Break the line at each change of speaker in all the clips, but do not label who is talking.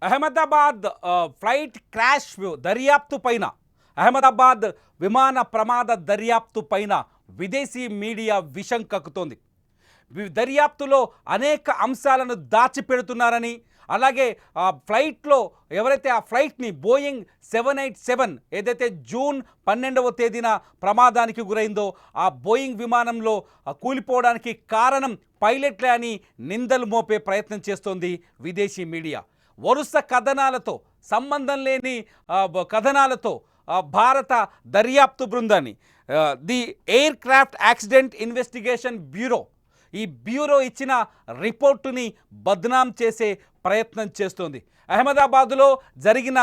Ahmedabad flight crash దర్యాప్తు పైన అహ్మదాబాద్ విమాన ప్రమాద దర్యాప్తు పైన విదేశీ మీడియా విషం కక్కుతోంది. దర్యాప్తులో అనేక అంశాలను దాచిపెడుతున్నారని, అలాగే ఆ ఫ్లైట్లో ఎవరైతే ఆ ఫ్లైట్ని బోయింగ్ 787 ఏదైతే జూన్ 12వ తేదీన ప్రమాదానికి గురైందో ఆ బోయింగ్ విమానంలో కూలిపోవడానికి కారణం పైలట్లే అని నిందలు మోపే ప్రయత్నం చేస్తోంది విదేశీ మీడియా. వరుస కథనాలతో, సంబంధం లేని కథనాలతో భారత దర్యాప్తు బృందాన్ని the air craft accident investigation bureau ఈ బ్యూరో ఇచ్చిన రిపోర్టుని బద్నాం చేసే ప్రయత్నం చేస్తోంది. అహ్మదాబాదులో జరిగిన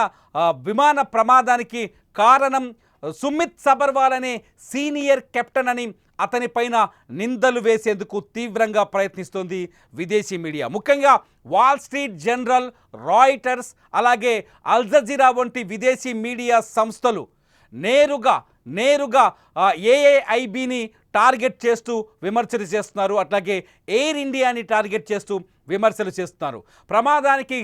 విమాన ప్రమాదానికి కారణం సుమిత్ సబర్వాల్ అనే సీనియర్ కెప్టెన్ అని అతని పైన నిందలు వేసేందుకు తీవ్రంగా ప్రయత్నిస్తోంది విదేశీ మీడియా. ముఖ్యంగా వాల్ స్ట్రీట్ జర్నల్, రాయిటర్స్, అలాగే అల్ జజీరా వంటి విదేశీ మీడియా సంస్థలు నేరుగా ఏఐఐబిని టార్గెట్ చేస్తూ విమర్శలు చేస్తున్నారు. అట్లాగే ఎయిర్ ఇండియాని టార్గెట్ చేస్తూ విమర్శలు చేస్తున్నారు. ప్రమాదానికి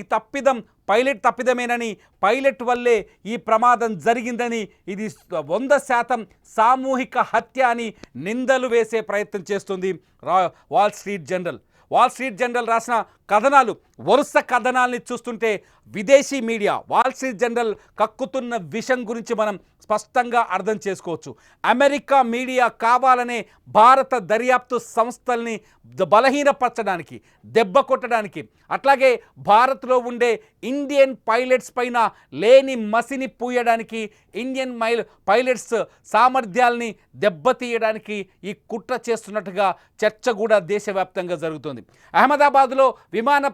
పైలట్ తప్పిదమేనని, పైలట్ వల్లే ఈ ప్రమాదం జరిగిందని, ఇది 100% సామూహిక హత్య అని నిందలు వేసే ప్రయత్నం చేస్తుంది వాల్ స్ట్రీట్ జర్నల్ రాసిన కథనాలు, వరుస కథనాల్ని చూస్తుంటే విదేశీ మీడియా వాల్ స్ట్రీట్ జర్నల్ కక్కుతున్న విషయం గురించి మనం స్పష్టంగా అర్థం చేసుకోవచ్చు. అమెరికా మీడియా కావాలనే భారత దర్యాప్తు సంస్థల్ని బలహీనపరచడానికి, దెబ్బ కొట్టడానికి, అట్లాగే భారత్లో ఉండే ఇండియన్ పైలట్స్ పైన లేని మసిని పూయడానికి, ఇండియన్ పైలట్స్ సామర్థ్యాల్ని దెబ్బతీయడానికి ఈ కుట్ర చేస్తున్నట్టుగా చర్చ కూడా దేశవ్యాప్తంగా జరుగుతుంది. అహ్మదాబాద్లో విమాన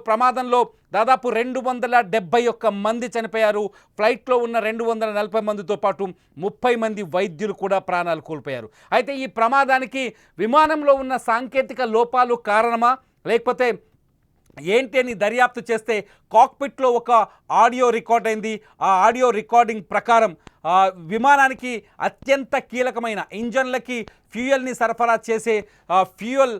ప్రమాదంలో దాదాపు 271 మంది చనిపోయారు. ఫ్లైట్లో ఉన్న 240 మందితో పాటు 30 మంది వైద్యులు కూడా ప్రాణాలు కోల్పోయారు. అయితే ఈ ప్రమాదానికి విమానంలో ఉన్న సాంకేతిక లోపాలు కారణమా, లేకపోతే ఏంటి అని దర్యాప్తు చేస్తే కాక్పిట్లో ఒక ఆడియో రికార్డ్ అయింది. ఆ ఆడియో రికార్డింగ్ ప్రకారం విమానానికి అత్యంత కీలకమైన ఇంజన్లకి ఫ్యూయల్ని సరఫరా చేసే ఫ్యూయల్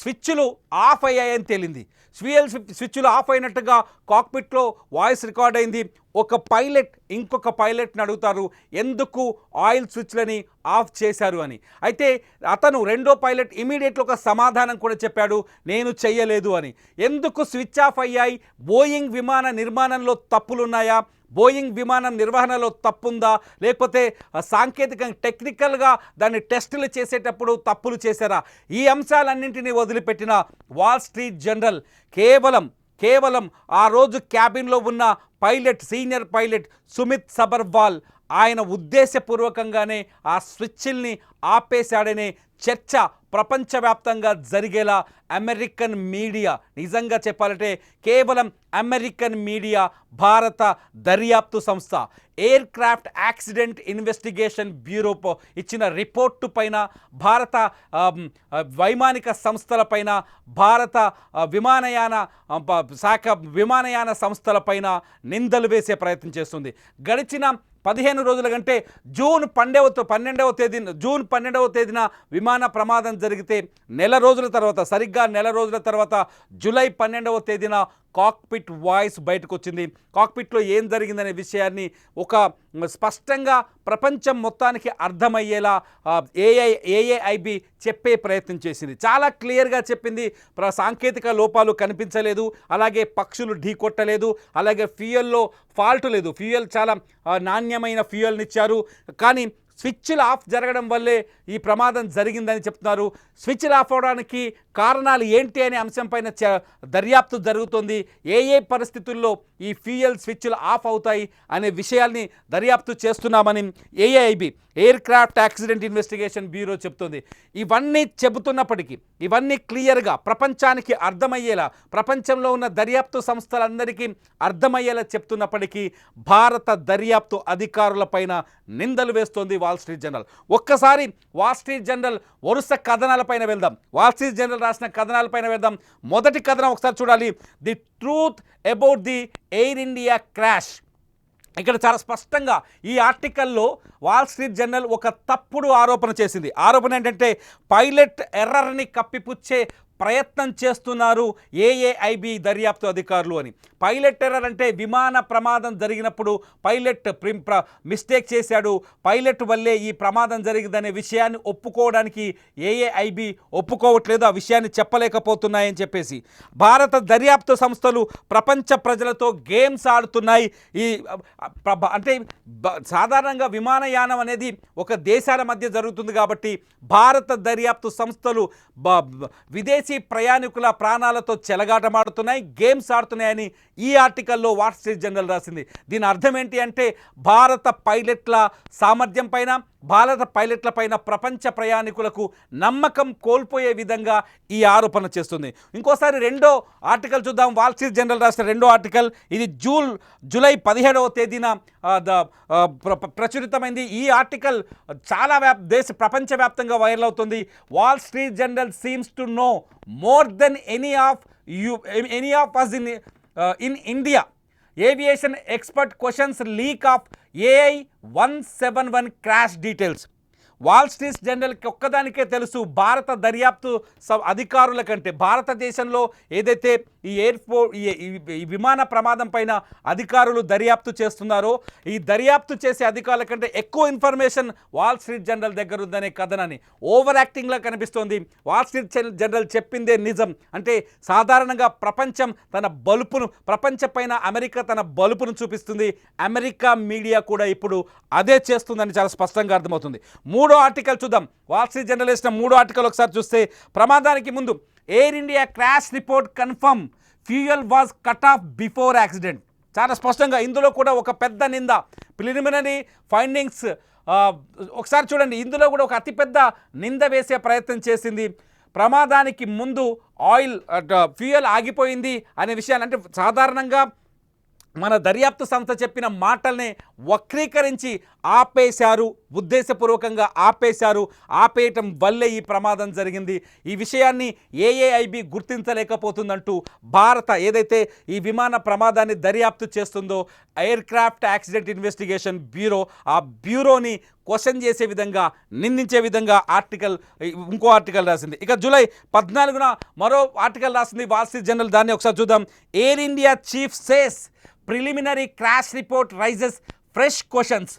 స్విచ్లు ఆఫ్ అయ్యాయని తేలింది. ఫ్యూయల్ స్విచ్లు ఆఫ్ అయినట్టుగా కాక్పిట్లో వాయిస్ రికార్డ్ అయింది. ఒక పైలట్ ఇంకొక పైలట్ని అడుగుతారు, ఎందుకు ఆయిల్ స్విచ్లని ఆఫ్ చేశారు అని. అయితే అతను రెండో పైలట్ ఇమీడియట్గా ఒక సమాధానం కూడా చెప్పాడు, నేను చెయ్యలేదు అని. ఎందుకు స్విచ్ ఆఫ్ అయ్యాయి? బోయింగ్ విమాన నిర్మాణంలో తప్పులున్నాయా? బోయింగ్ విమానం నిర్వహణలో తప్పుందా, లేకపోతే సాంకేతికంగా టెక్నికల్గా దాన్ని టెస్టులు చేసేటప్పుడు తప్పులు చేశారా? ఈ అంశాలన్నింటినీ వదిలిపెట్టిన వాల్ స్ట్రీట్ జర్నల్ కేవలం ఆ రోజు క్యాబిన్లో ఉన్న సీనియర్ పైలట్ సుమిత్ సబర్వాల్ ఆయన ఉద్దేశపూర్వకంగానే ఆ స్విచ్ల్ని ఆపేశాడనే చర్చ ప్రపంచవ్యాప్తంగా జరిగేలా అమెరికన్ మీడియా, నిజంగా చెప్పాలంటే కేవలం అమెరికన్ మీడియా, భారత దర్యాప్తు సంస్థ air craft accident investigation bureau ఇచ్చిన రిపోర్టు పైన, భారత వైమానిక సంస్థలపైన, భారత విమానయాన సంస్థలపైన నిందలు వేసే ప్రయత్నం చేస్తుంది. గడిచిన 15 రోజుల కంటే జూన్ 12వ తేదీన విమాన ప్రమాదం జరిగితే సరిగ్గా నెల రోజుల తర్వాత జూలై 12వ తేదీన కాక్పిట్ వాయిస్ బయటకు వచ్చింది. కాక్పిట్లో ఏం జరిగిందనే విషయాన్ని ఒక స్పష్టంగా ప్రపంచం మొత్తానికి అర్థమయ్యేలా ఏఐఐబి చెప్పే ప్రయత్నం చేసింది. చాలా క్లియర్గా చెప్పింది, సాంకేతిక లోపాలు కనిపించలేదు, అలాగే పక్షులు ఢీకొట్టలేదు, అలాగే ఫ్యూయల్లో ఫాల్ట్ లేదు, ఫ్యూయల్ చాలా నాణ్యమైన ఫ్యూయల్నిచ్చారు. కానీ స్విచ్లు ఆఫ్ జరగడం వల్లే ఈ ప్రమాదం జరిగిందని చెప్తున్నారు. స్విచ్లు ఆఫ్ అవడానికి కారణాలు ఏంటి అనే అంశంపైన దర్యాప్తు జరుగుతుంది. ఏ పరిస్థితుల్లో ఈ ఫ్యూయల్ స్విచ్లు ఆఫ్ అవుతాయి అనే విషయాల్ని దర్యాప్తు చేస్తున్నామని AIIB air craft accident investigation bureau చెప్తుంది. ఇవన్నీ చెబుతున్నప్పటికీ, ఇవన్నీ క్లియర్గా ప్రపంచానికి అర్థమయ్యేలా, ప్రపంచంలో ఉన్న దర్యాప్తు సంస్థలందరికీ అర్థమయ్యేలా చెప్తున్నప్పటికీ భారత దర్యాప్తు అధికారులపైన నిందలు వేస్తోంది వాల్ స్ట్రీట్ జర్నల్. ఒక్కసారి వాల్ స్ట్రీట్ జర్నల్ వరుస కథనాలపైన వెళ్దాం. వాల్ స్ట్రీట్ జర్నల్ రాసిన కథనాలపైన వెళ్దాం. మొదటి కథనం ఒకసారి చూడాలి, the truth about the air India crash. ఇక్కడ చాలా స్పష్టంగా ఈ ఆర్టికల్లో వాల్ స్ట్రీట్ జర్నల్ ఒక తప్పుడు ఆరోపణ చేసింది. ఆరోపణ ఏంటంటే పైలట్ ఎర్రర్ని కప్పిపుచ్చే ప్రయత్నం చేస్తున్నారు ఏఏఐబి దర్యాప్తు అధికారులు అని. పైలట్ ఎర్రర్ అంటే విమాన ప్రమాదం జరిగినప్పుడు పైలట్ మిస్టేక్ చేశాడు, పైలట్ వల్లే ఈ ప్రమాదం జరిగిందనే విషయాన్ని ఒప్పుకోవడానికి ఏఏఐబి ఒప్పుకోవట్లేదు, ఆ విషయాన్ని చెప్పలేకపోతున్నాయని చెప్పేసి భారత దర్యాప్తు సంస్థలు ప్రపంచ ప్రజలతో గేమ్స్ ఆడుతున్నాయి. ఈ అంటే సాధారణంగా విమానయానం అనేది ఒక దేశాల మధ్య జరుగుతుంది కాబట్టి భారత దర్యాప్తు సంస్థలు విదేశీ ప్రయాణికుల ప్రాణాలతో చెలగాటమాడుతున్నాయి, గేమ్స్ ఆడుతున్నాయని ఈ ఆర్టికల్లో వాల్ స్ట్రీట్ జర్నల్ రాసింది. దీని అర్థం ఏంటి అంటే భారత పైలట్ల సామర్థ్యం పైన, భారత పైలట్ల పైన ప్రపంచ ప్రయాణికులకు నమ్మకం కోల్పోయే విధంగా ఈ ఆరోపణ చేస్తుంది. ఇంకోసారి రెండో ఆర్టికల్ చూద్దాం. వాల్ స్ట్రీట్ జర్నల్ రాసిన రెండో ఆర్టికల్ ఇది జూలై 17వ తేదీన ప్రచురితమైంది. ఈ ఆర్టికల్ చాలా ప్రపంచవ్యాప్తంగా వైరల్ అవుతుంది. Wall Street journal seems to know more than any of us in India. Aviation expert questions leak of AI-171 crash details. Wall Street జర్నల్కి ఒక్కదానికే తెలుసు భారత దర్యాప్తు అధికారుల కంటే, భారతదేశంలో ఏదైతే ఈ విమాన ప్రమాదం పైన అధికారులు దర్యాప్తు చేస్తున్నారో ఈ దర్యాప్తు చేసే అధికారుల కంటే ఎక్కువ ఇన్ఫర్మేషన్ వాల్ స్ట్రీట్ జర్నల్ దగ్గర ఉందనే కథనాన్ని ఓవర్ యాక్టింగ్లా కనిపిస్తోంది. వాల్ స్ట్రీట్ జర్నల్ చెప్పిందే నిజం అంటే సాధారణంగా ప్రపంచం పైన అమెరికా తన బలుపును చూపిస్తుంది. అమెరికా మీడియా కూడా ఇప్పుడు అదే చేస్తుందని చాలా స్పష్టంగా అర్థమవుతుంది. మూడో ఆర్టికల్ చూద్దాం. వాల్ స్ట్రీట్ జర్నల్ వేసిన మూడో ఆర్టికల్ ఒకసారి చూస్తే ప్రమాదానికి ముందు air India crash report confirm fuel was cut off before accident. చాలా స్పష్టంగా ఇందులో కూడా ఒక పెద్ద నింద, ప్రిలిమినరీ ఫైండింగ్స్ ఒకసారి చూడండి. ఇందులో కూడా ఒక అతిపెద్ద నింద వేసే ప్రయత్నం చేసింది. ప్రమాదానికి ముందు ఫ్యూయల్ ఆగిపోయింది అనే విషయాన్ని, అంటే సాధారణంగా మన దర్యాప్తు సంస్థ చెప్పిన మాటల్ని వక్రీకరించి ఆపేశారు, ఉద్దేశపూర్వకంగా ఆపేశారు. ఆపేయటం వల్లే ఈ ప్రమాదం జరిగింది. ఈ విషయాన్ని ఏఏఐబి గుర్తించలేకపోతుందంటూ భారత ఏదైతే ఈ విమాన ప్రమాదాన్ని దర్యాప్తు చేస్తుందో air craft accident investigation bureau, ఆ బ్యూరోని క్వశ్చన్ చేసే విధంగా, నిందించే విధంగా ఇంకో ఆర్టికల్ రాసింది. ఇక జూలై 14న మరో ఆర్టికల్ రాసింది వాల్ స్ట్రీట్ జర్నల్. దాన్ని ఒకసారి చూద్దాం. Air India chief says preliminary crash report raises fresh questions.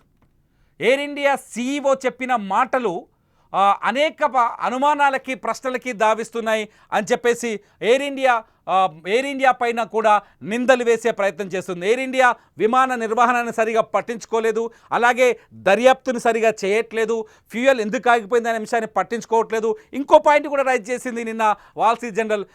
Air India CEO చెప్పిన మాటలు అనేక అనుమానాలకి, ప్రశ్నలకి దావిస్తున్నాయి అని చెప్పేసి ఎయిర్ ఇండియా పైన కూడా నిందలు వేసే ప్రయత్నం చేస్తుంది. ఎయిర్ ఇండియా విమాన నిర్వహణను సరిగా పట్టించుకోలేదు, అలాగే దర్యాప్తును సరిగా చేయట్లేదు, ఫ్యూయల్ ఎందుకు ఆగిపోయింది అనే అంశాన్ని పట్టించుకోవట్లేదు. ఇంకో పాయింట్ కూడా రైజ్ చేసింది నిన్న వాల్ స్ట్రీట్ జర్నల్.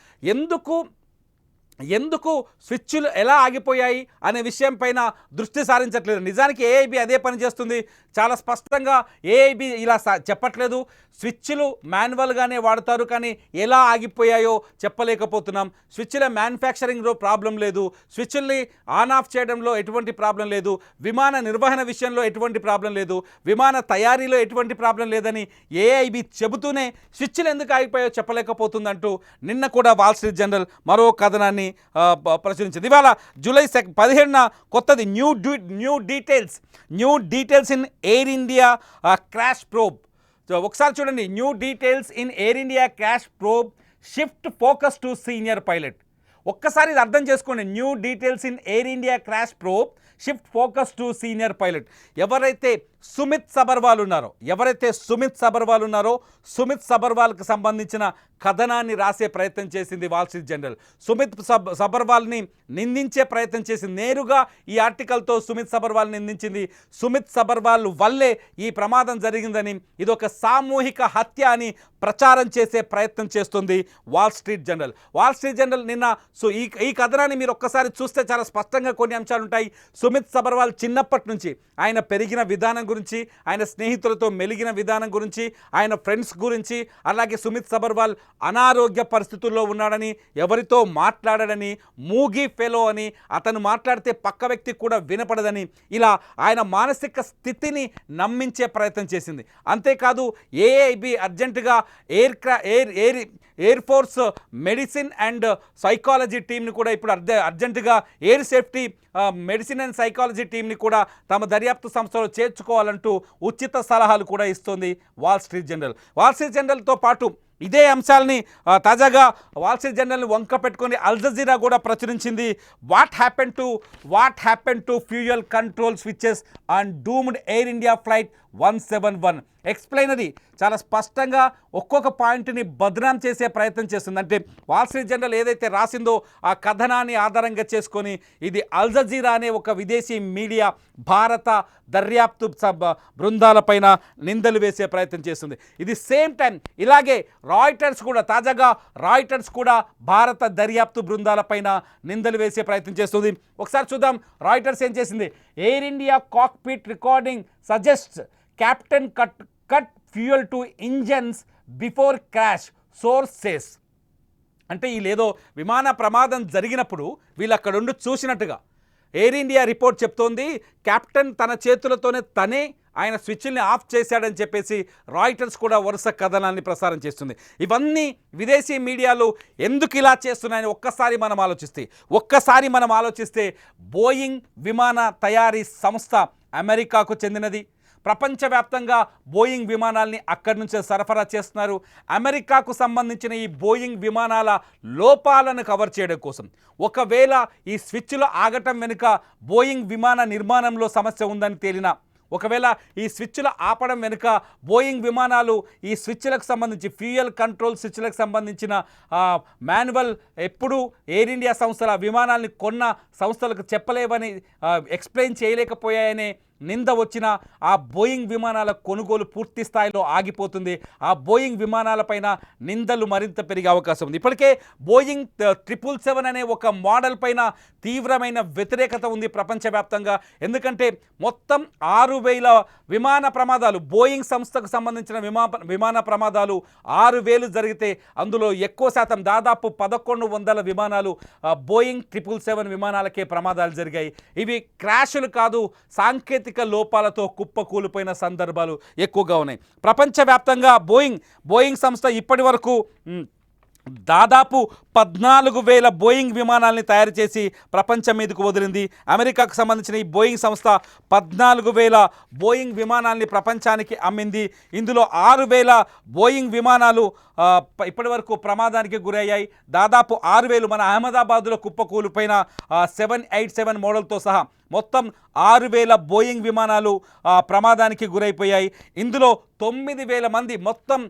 ఎందుకు స్విచ్లు ఎలా ఆగిపోయాయి అనే విషయం పైన దృష్టి సారించట్లేదు. నిజానికి ఏఐబి అదే పని చేస్తుంది. చాలా స్పష్టంగా ఏఐబి ఇలా చెప్పట్లేదు. స్విచ్లు మాన్యువల్గానే వాడతారు, కానీ ఎలా ఆగిపోయాయో చెప్పలేకపోతున్నాం. స్విచ్ల మ్యానుఫ్యాక్చరింగ్లో ప్రాబ్లం లేదు, స్విచ్ల్ని ఆన్ ఆఫ్ చేయడంలో ఎటువంటి ప్రాబ్లం లేదు, విమాన నిర్వహణ విషయంలో ఎటువంటి ప్రాబ్లం లేదు, విమాన తయారీలో ఎటువంటి ప్రాబ్లం లేదని ఏఐబి చెబుతూనే స్విచ్లు ఎందుకు ఆగిపోయాయో చెప్పలేకపోతుందంటూ నిన్న కూడా వాల్ స్ట్రీట్ జర్నల్ మరో కథనాన్ని ప్రచురించింది. ఇవాళ జూలై 17న కొత్తది new details in air India crash probe. ఒకసారి చూడండి. New details in air India crash probe shift focus to senior pilot. ఒక్కసారి ఇది అర్థం చేసుకోండి. New details in air India crash probe shift focus to senior pilot. ఎవరైతే సుమిత్ సబర్వాల్ ఉన్నారో సుమిత్ సబర్వాల్కి సంబంధించిన కథనాన్ని రాసే ప్రయత్నం చేసింది వాల్ స్ట్రీట్ జర్నల్. సుమిత్ సబర్వాల్ని నిందించే ప్రయత్నం చేసింది. నేరుగా ఈ ఆర్టికల్తో సుమిత్ సబర్వాల్ని నిందించింది. సుమిత్ సబర్వాల్ వల్లే ఈ ప్రమాదం జరిగిందని, ఇదొక సామూహిక హత్య అని ప్రచారం చేసే ప్రయత్నం చేస్తుంది wall Street Journal. Wall Street journal నిన్న ఈ కథనాన్ని మీరు ఒక్కసారి చూస్తే చాలా స్పష్టంగా కొన్ని అంశాలు ఉంటాయి. సుమిత్ సబర్వాల్ చిన్నప్పటి నుంచి ఆయన పెరిగిన విధానం గురించి, ఆయన స్నేహితులతో మెలిగిన విధానం గురించి, ఆయన ఫ్రెండ్స్ గురించి, అలాగే సుమిత్ సబర్వాల్ అనారోగ్య పరిస్థితుల్లో ఉన్నాడని, ఎవరితో మాట్లాడాడని, మూగీ ఫెలో అని, అతను మాట్లాడితే పక్క వ్యక్తికి కూడా వినపడదని, ఇలా ఆయన మానసిక స్థితిని నమ్మించే ప్రయత్నం చేసింది. అంతేకాదు ఏఐబి అర్జెంటుగా air force medicine and psychology టీంని కూడా ఇప్పుడు అర్జెంటుగా air safety medicine and psychology టీంని కూడా తమ దర్యాప్తు సంస్థలో చేర్చుకోవాలంటూ ఉచిత సలహాలు కూడా ఇస్తుంది Wall Street Journal. Wall Street జర్నల్తో పాటు ఇదే అంశాలని తాజాగా వాల్ స్ట్రీట్ జర్నల్ని వంక పెట్టుకొని అల్ జజీరా కూడా ప్రచురించింది. What happen to fuel control switches and doomed air India flight 171. ఎక్స్ప్లెయినరీ చాలా స్పష్టంగా ఒక్కొక్క పాయింట్ని బదనాం చేసే ప్రయత్నం చేస్తుంది. అంటే వాల్ స్ట్రీట్ జర్నల్ ఏదైతే రాసిందో ఆ కథనాన్ని ఆధారంగా చేసుకొని ఇది అల్ జజీరా అనే ఒక విదేశీ మీడియా భారత దర్యాప్తు బృందాలపైన నిందలు వేసే ప్రయత్నం చేస్తుంది. ఇది సేమ్ టైం ఇలాగే రాయిటర్స్ కూడా తాజాగా కూడా భారత దర్యాప్తు బృందాలపైన నిందలు వేసే ప్రయత్నం చేస్తుంది. ఒకసారి చూద్దాం రాయిటర్స్ ఏం చేసింది. Air India cockpit recording suggest captain cut fuel to engines before crash source says. అంటే వీళ్ళేదో విమాన ప్రమాదం జరిగినప్పుడు వీళ్ళు అక్కడుండి చూసినట్టుగా ఎయిర్ ఇండియా రిపోర్ట్ చెప్తోంది. కెప్టెన్ తన చేతులతోనే ఆయన స్విచ్ల్ని ఆఫ్ చేశాడని చెప్పేసి రాయిటర్స్ కూడా వరుస కథనాన్ని ప్రసారం చేస్తుంది. ఇవన్నీ విదేశీ మీడియాలు ఎందుకు ఇలా చేస్తున్నాయని ఒక్కసారి మనం ఆలోచిస్తే బోయింగ్ విమాన తయారీ సంస్థ అమెరికాకు చెందినది. ప్రపంచవ్యాప్తంగా బోయింగ్ విమానాల్ని అక్కడి నుంచే సరఫరా చేస్తున్నారు. అమెరికాకు సంబంధించిన ఈ బోయింగ్ విమానాల లోపాలను కవర్ చేయడం కోసం ఒకవేళ ఈ స్విచ్లు ఆగటం వెనుక బోయింగ్ విమాన నిర్మాణంలో సమస్య ఉందని తేలినా, ఒకవేళ ఈ స్విచ్లు ఆపడం వెనుక బోయింగ్ విమానాలు ఈ స్విచ్లకు సంబంధించి ఫ్యూయల్ కంట్రోల్ స్విచ్లకు సంబంధించిన మాన్యువల్ ఎప్పుడు ఎయిర్ ఇండియా సంస్థల విమానాల్ని కొన్న సంస్థలకు చెప్పలేవని ఎక్స్ప్లెయిన్ చేయలేకపోయాయనే నింద వచ్చిన ఆ బోయింగ్ విమానాల కొనుగోలు పూర్తి స్థాయిలో ఆగిపోతుంది. ఆ బోయింగ్ విమానాలపైన నిందలు మరింత పెరిగే అవకాశం ఉంది. ఇప్పటికే బోయింగ్ 777 అనే ఒక మోడల్ పైన తీవ్రమైన వ్యతిరేకత ఉంది ప్రపంచవ్యాప్తంగా. ఎందుకంటే మొత్తం 6,000 విమాన ప్రమాదాలు బోయింగ్ సంస్థకు సంబంధించిన విమాన ప్రమాదాలు 6,000 జరిగితే అందులో ఎక్కువ శాతం దాదాపు 1,100 విమానాలు బోయింగ్ 777 విమానాలకే ప్రమాదాలు జరిగాయి. ఇవి క్రాషులు కాదు, సాంకేతిక లోపాలతో కుప్పకూలిపోయిన సందర్భాలు ఎక్కువగా ఉన్నాయి. ప్రపంచవ్యాప్తంగా బోయింగ్ సంస్థ ఇప్పటి వరకు దాదాపు 14,000 బోయింగ్ విమానాలని తయారు చేసి ప్రపంచం మీదకు వదిలింది. అమెరికాకు సంబంధించిన ఈ బోయింగ్ సంస్థ 14,000 బోయింగ్ విమానాలని ప్రపంచానికి అమ్మింది. ఇందులో 6,000 బోయింగ్ విమానాలు ఇప్పటి వరకు ప్రమాదానికి గురయ్యాయి. దాదాపు 6,000 మన అహ్మదాబాద్లో కుప్పకూలిపోయిన 787 మోడల్తో సహా మొత్తం 6,000 బోయింగ్ విమానాలు ప్రమాదానికి గురైపోయాయి. ఇందులో 9,000 మంది మొత్తం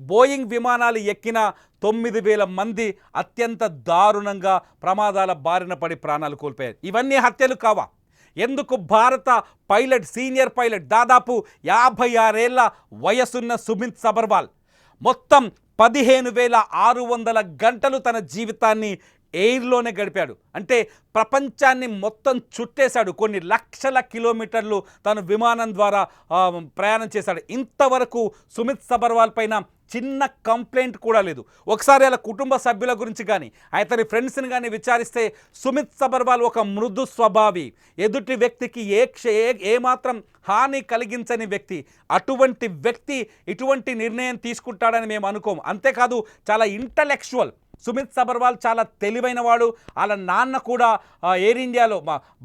బోయింగ్ విమానాలు ఎక్కిన 9,000 మంది అత్యంత దారుణంగా ప్రమాదాల బారిన పడి ప్రాణాలు కోల్పోయారు. ఇవన్నీ హత్యలు కావా? ఎందుకు భారత సీనియర్ పైలట్ దాదాపు 56 ఏళ్ల వయసున్న సుమిత్ సబర్వాల్ మొత్తం 15,600 గంటలు తన జీవితాన్ని ఎయిర్లోనే గడిపాడు. అంటే ప్రపంచాన్ని మొత్తం చుట్టేశాడు. కొన్ని లక్షల కిలోమీటర్లు తను విమానం ద్వారా ప్రయాణం చేశాడు. ఇంతవరకు సుమిత్ సబర్వాల్ పైన చిన్న కంప్లైంట్ కూడా లేదు. ఒకసారి అలా కుటుంబ సభ్యుల గురించి కానీ అతని ఫ్రెండ్స్ని కానీ విచారిస్తే సుమిత్ సబర్వాల్ ఒక మృదు స్వభావి, ఎదుటి వ్యక్తికి ఏమాత్రం హాని కలిగించని వ్యక్తి. అటువంటి వ్యక్తి ఇటువంటి నిర్ణయం తీసుకుంటాడని మేము అనుకోము. అంతేకాదు చాలా ఇంటలెక్చువల్. సుమిత్ సబర్వాల్ చాలా తెలివైన వాడు. వాళ్ళ నాన్న కూడా ఎయిర్ ఇండియాలో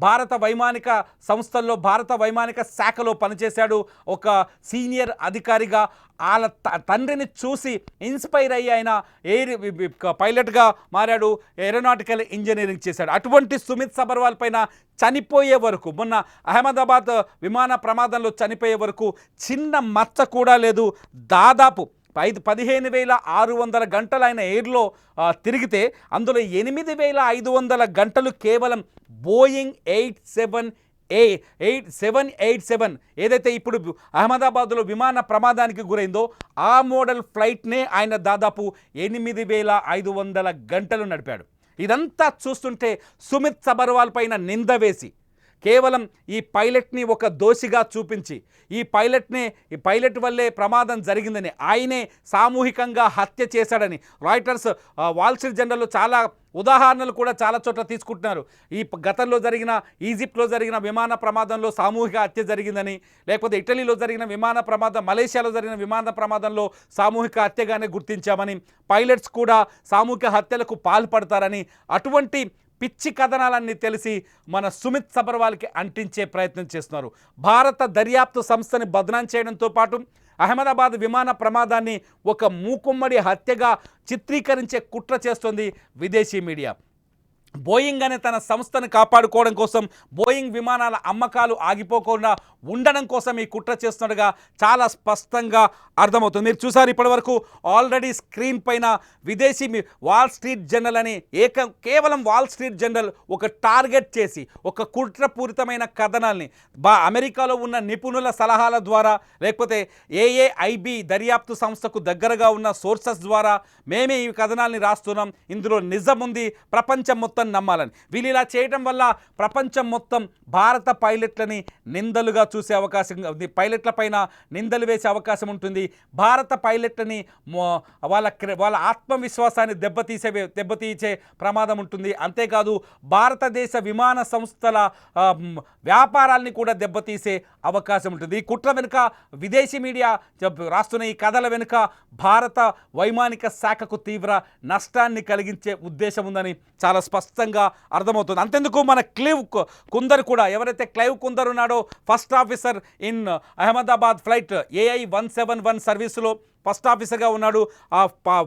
భారత వైమానిక సంస్థల్లో భారత వైమానిక శాఖలో పనిచేశాడు. ఒక సీనియర్ అధికారిగా వాళ్ళ తండ్రిని చూసి ఇన్స్పైర్ అయ్యి ఆయన ఎయిర్ పైలట్గా మారాడు, ఏరోనాటికల్ ఇంజనీరింగ్ చేశాడు. అటువంటి సుమిత్ సబర్వాల్ పైన చనిపోయే వరకు, మొన్న అహ్మదాబాద్ విమాన ప్రమాదంలో చనిపోయే వరకు చిన్న మచ్చ కూడా లేదు. దాదాపు 15,600 గంటలు ఆయన ఎయిర్లో తిరిగితే అందులో 8,500 గంటలు కేవలం బోయింగ్ 787 ఏదైతే ఇప్పుడు అహ్మదాబాద్లో విమాన ప్రమాదానికి గురైందో ఆ మోడల్ ఫ్లైట్నే ఆయన దాదాపు 8,500 గంటలు నడిపాడు. ఇదంతా చూస్తుంటే సుమిత్ సబర్వాల్ పైన నింద వేసి కేవలం ఈ పైలట్ని ఒక దోషిగా చూపించి ఈ పైలట్ వల్లే ప్రమాదం జరిగిందని, ఆయనే సామూహికంగా హత్య చేశాడని రాయిటర్స్ వాల్ స్ట్రీట్ జర్నల్లో చాలా ఉదాహరణలు కూడా చాలా చోట్ల తీసుకుంటున్నారు. ఈ గతంలో జరిగిన ఈజిప్ట్లో జరిగిన విమాన ప్రమాదంలో సామూహిక హత్య జరిగిందని, లేకపోతే ఇటలీలో జరిగిన విమాన ప్రమాదం, మలేషియాలో జరిగిన విమాన ప్రమాదంలో సామూహిక హత్యగానే గుర్తించామని, పైలట్స్ కూడా సామూహిక హత్యలకు పాల్పడతారని, అటువంటి పిచ్చి కథనాలన్నీ తెలిసి మన సుమిత్ సబర్వాల్కి అంటించే ప్రయత్నం చేస్తున్నారు. భారత దర్యాప్తు సంస్థని బదనాం చేయడంతో పాటు అహ్మదాబాద్ విమాన ప్రమాదాన్ని ఒక మూకుమ్మడి హత్యగా చిత్రీకరించే కుట్ర చేస్తోంది విదేశీ మీడియా. బోయింగ్ అనే తన సంస్థను కాపాడుకోవడం కోసం, బోయింగ్ విమానాల అమ్మకాలు ఆగిపోకుండా ఉండడం కోసం ఈ కుట్ర చేస్తున్నట్టుగా చాలా స్పష్టంగా అర్థమవుతుంది. మీరు చూసారు ఇప్పటివరకు ఆల్రెడీ స్క్రీన్ పైన విదేశీ వాల్ స్ట్రీట్ జర్నల్ అని కేవలం వాల్ స్ట్రీట్ జర్నల్ ఒక టార్గెట్ చేసి ఒక కుట్రపూరితమైన కథనాల్ని అమెరికాలో ఉన్న నిపుణుల సలహాల ద్వారా, లేకపోతే ఏఏఐబి దర్యాప్తు సంస్థకు దగ్గరగా ఉన్న సోర్సెస్ ద్వారా మేమే ఈ కథనాల్ని రాస్తున్నాం, ఇందులో నిజం ఉంది, ప్రపంచం మొత్తం నమ్మాలని. వీళ్ళు ఇలా చేయడం వల్ల ప్రపంచం మొత్తం భారత పైలట్లని నిందలుగా చూసే అవకాశం, పైలట్ల పైన నిందలు వేసే అవకాశం ఉంటుంది. భారత పైలట్లని వాళ్ళ ఆత్మవిశ్వాసాన్ని దెబ్బతీసే ప్రమాదం ఉంటుంది. అంతేకాదు భారతదేశ విమాన సంస్థల వ్యాపారాల్ని కూడా దెబ్బతీసే అవకాశం ఉంటుంది. ఈ కుట్ర వెనుక విదేశీ మీడియా రాస్తున్న ఈ కథల వెనుక భారత వైమానిక శాఖకు తీవ్ర నష్టాన్ని కలిగించే ఉద్దేశం ఉందని చాలా స్పష్టంగా అర్థమవుతుంది. అంతెందుకు మన క్లీవ్ కుందర్ కూడా, ఎవరైతే క్లైవ్ కుందర్ ఉన్నాడో first officer in Ahmedabad flight AI-171 సర్వీసులో ఫస్ట్ ఆఫీసర్గా ఉన్నాడు. ఆ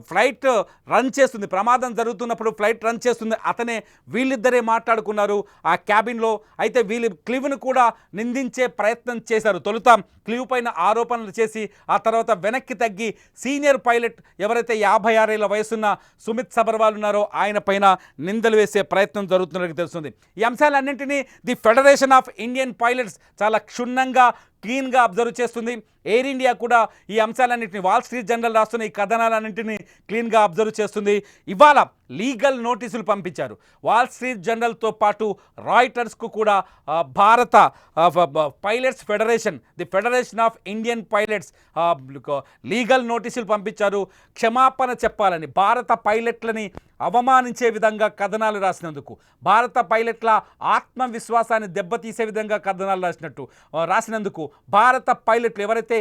ఫ్లైట్ రన్ చేస్తుంది, ప్రమాదం జరుగుతున్నప్పుడు ఫ్లైట్ రన్ చేస్తుంది, అతనే. వీళ్ళిద్దరే మాట్లాడుకున్నారు ఆ క్యాబిన్లో. అయితే వీళ్ళు క్లివ్ను కూడా నిందించే ప్రయత్నం చేశారు. తొలుత క్లివ్ పైన ఆరోపణలు చేసి ఆ తర్వాత వెనక్కి తగ్గి సీనియర్ పైలట్ ఎవరైతే 56 ఏళ్ల వయసున్న సుమిత్ సబర్వాల్ ఉన్నారో ఆయన పైన నిందలు వేసే ప్రయత్నం జరుగుతున్నట్టు తెలుస్తుంది. ఈ అంశాలన్నింటినీ the federation of Indian pilots చాలా క్షుణ్ణంగా క్లీన్గా అబ్జర్వ్ చేస్తుంది. ఎయిర్ ఇండియా కూడా ఈ అంశాలన్నింటినీ, వాల్ స్ట్రీట్ జర్నల్ రాస్తున్న ఈ కథనాలన్నింటినీ క్లీన్గా అబ్జర్వ్ చేస్తుంది. ఇవాళ లీగల్ నోటీసులు పంపించారు. వాల్ స్ట్రీట్ జర్నల్తో పాటు రాయిటర్స్కు కూడా భారత pilots federation, the federation of Indian pilots legal నోటీసులు పంపించారు. క్షమాపణ చెప్పాలని, భారత పైలట్లని అవమానించే విధంగా కథనాలు రాసినందుకు, భారత పైలట్ల ఆత్మవిశ్వాసాన్ని దెబ్బతీసే విధంగా కథనాలు రాసినందుకు భారత పైలట్లు ఎవరైతే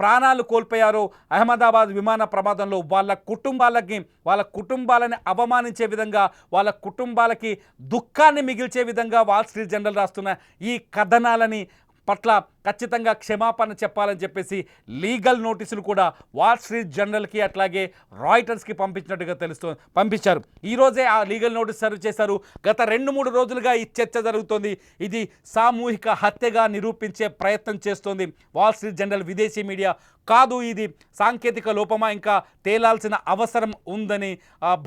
ప్రాణాలు కోల్పోయారో అహ్మదాబాద్ విమాన ప్రమాదంలో వాళ్ళ కుటుంబాలని అవమానించే విధంగా, వాళ్ళ కుటుంబాలకి దుఃఖాన్ని మిగిల్చే విధంగా వాల్ స్ట్రీట్ జర్నల్ రాస్తున్న ఈ కథనాలని పట్ల ఖచ్చితంగా క్షమాపణ చెప్పాలని చెప్పేసి లీగల్ నోటీసులు కూడా వాల్ స్ట్రీట్ జర్నల్కి అట్లాగే రాయిటర్స్కి పంపించారు. ఈరోజే ఆ లీగల్ నోటీస్ సర్వ్ చేశారు. గత 2-3 రోజులుగా ఈ చర్చ జరుగుతోంది. ఇది సామూహిక హత్యగా నిరూపించే ప్రయత్నం చేస్తోంది వాల్ స్ట్రీట్ జర్నల్. విదేశీ మీడియా కాదు, ఇది సాంకేతిక లోపమా ఇంకా తేలాల్సిన అవసరం ఉందని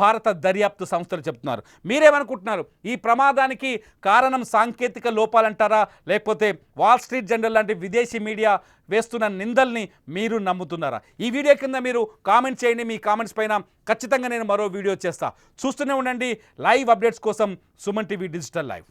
భారత దర్యాప్తు సంస్థలు చెప్తున్నారు. మీరేమనుకుంటున్నారు? ఈ ప్రమాదానికి కారణం సాంకేతిక లోపాలంటారా, లేకపోతే వాల్ స్ట్రీట్ జర్నల్ లాంటి విదేశీ మీడియా వేస్తున్న నిందల్ని మీరు నమ్ముతున్నారా? ఈ వీడియో కింద మీరు కామెంట్ చేయండి. మీ కామెంట్స్ పైన ఖచ్చితంగా నేను మరో వీడియో చేస్తా. చూస్తూనే ఉండండి లైవ్ అప్డేట్స్ కోసం సుమన్ టీవీ డిజిటల్ లైవ్.